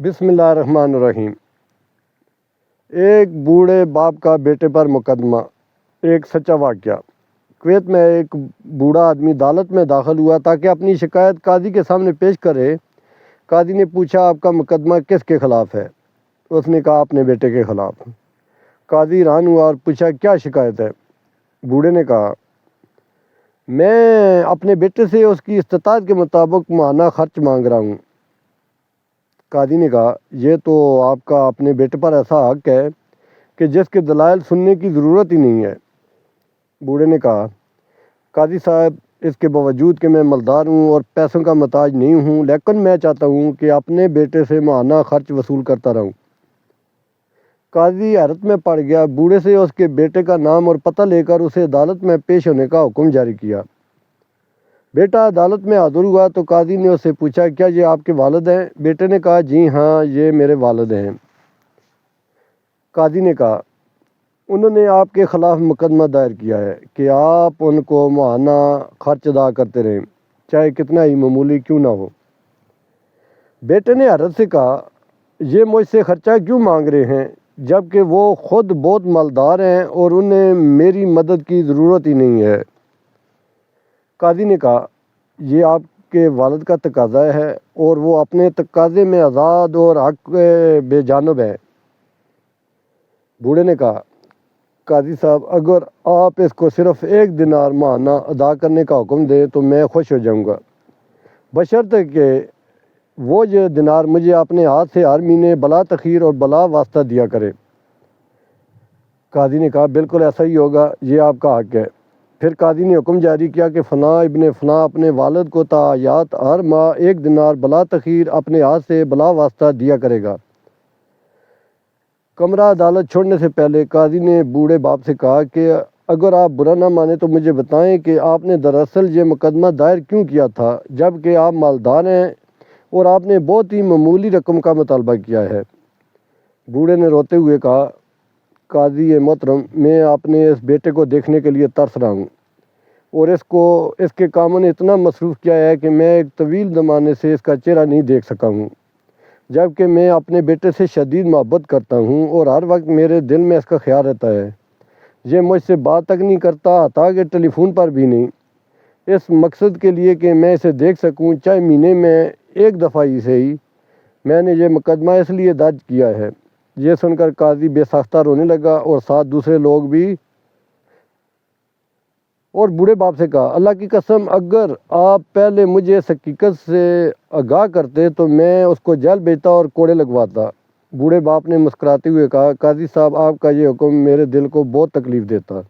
بسم اللہ الرحمن الرحیم۔ ایک بوڑھے باپ کا بیٹے پر مقدمہ۔ ایک سچا واقعہ۔ کویت میں ایک بوڑھا آدمی عدالت میں داخل ہوا تاکہ اپنی شکایت قاضی کے سامنے پیش کرے۔ قاضی نے پوچھا، آپ کا مقدمہ کس کے خلاف ہے؟ اس نے کہا، اپنے بیٹے کے خلاف۔ قاضی حیران ہوا اور پوچھا، کیا شکایت ہے؟ بوڑھے نے کہا، میں اپنے بیٹے سے اس کی استطاعت کے مطابق ماہانہ خرچ مانگ رہا ہوں۔ قاضی نے کہا، یہ تو آپ کا اپنے بیٹے پر ایسا حق ہے کہ جس کے دلائل سننے کی ضرورت ہی نہیں ہے۔ بوڑھے نے کہا، قاضی صاحب، اس کے باوجود کہ میں مالدار ہوں اور پیسوں کا محتاج نہیں ہوں، لیکن میں چاہتا ہوں کہ اپنے بیٹے سے ماہانہ خرچ وصول کرتا رہوں۔ قاضی حیرت میں پڑ گیا۔ بوڑھے سے اس کے بیٹے کا نام اور پتہ لے کر اسے عدالت میں پیش ہونے کا حکم جاری کیا۔ بیٹا عدالت میں حاضر ہوا تو قاضی نے اس سے پوچھا، کیا یہ آپ کے والد ہیں؟ بیٹے نے کہا، جی ہاں، یہ میرے والد ہیں۔ قاضی نے کہا، انہوں نے آپ کے خلاف مقدمہ دائر کیا ہے کہ آپ ان کو ماہانہ خرچ ادا کرتے رہیں، چاہے کتنا ہی معمولی کیوں نہ ہو۔ بیٹے نے حیرت سے کہا، یہ مجھ سے خرچہ کیوں مانگ رہے ہیں جبکہ وہ خود بہت مالدار ہیں اور انہیں میری مدد کی ضرورت ہی نہیں ہے۔ قاضی نے کہا، یہ آپ کے والد کا تقاضا ہے اور وہ اپنے تقاضے میں آزاد اور حق بے جانب ہے۔ بوڑھے نے کہا، قاضی صاحب، اگر آپ اس کو صرف 1 دینار ماہانہ ادا کرنے کا حکم دیں تو میں خوش ہو جاؤں گا، بشرطے کہ وہ یہ دینار مجھے اپنے ہاتھ سے ہر مہینے بلا تاخیر اور بلا واسطہ دیا کرے۔ قاضی نے کہا، بالکل ایسا ہی ہوگا، یہ آپ کا حق ہے۔ پھر قاضی نے حکم جاری کیا کہ فلاں ابن فلاں اپنے والد کو تا حیات ہر ماہ 1 دینار بلا تاخیر اپنے ہاتھ سے بلا واسطہ دیا کرے گا۔ کمرہ عدالت چھوڑنے سے پہلے قاضی نے بوڑھے باپ سے کہا کہ اگر آپ برا نہ مانیں تو مجھے بتائیں کہ آپ نے دراصل یہ مقدمہ دائر کیوں کیا تھا جبکہ آپ مالدار ہیں اور آپ نے بہت ہی معمولی رقم کا مطالبہ کیا ہے۔ بوڑھے نے روتے ہوئے کہا، قاضی محترم، میں اپنے اس بیٹے کو دیکھنے کے لیے ترس رہا ہوں اور اس کے کاموں نے اتنا مصروف کیا ہے کہ میں ایک طویل زمانے سے اس کا چہرہ نہیں دیکھ سکا ہوں، جبکہ میں اپنے بیٹے سے شدید محبت کرتا ہوں اور ہر وقت میرے دل میں اس کا خیال رہتا ہے۔ یہ مجھ سے بات تک نہیں کرتا، حتیٰ کہ ٹیلی فون پر بھی نہیں، اس مقصد کے لیے کہ میں اسے دیکھ سکوں، چاہے مہینے میں 1 دفعہ ہی صحیح۔ میں نے یہ مقدمہ اس لیے درج کیا ہے۔ یہ سن کر قاضی بے ساختہ رونے لگا اور ساتھ دوسرے لوگ بھی، اور بوڑھے باپ سے کہا، اللہ کی قسم، اگر آپ پہلے مجھے اس حقیقت سے آگاہ کرتے تو میں اس کو جیل بھیجتا اور کوڑے لگواتا۔ بوڑھے باپ نے مسکراتے ہوئے کہا، قاضی صاحب، آپ کا یہ حکم میرے دل کو بہت تکلیف دیتا۔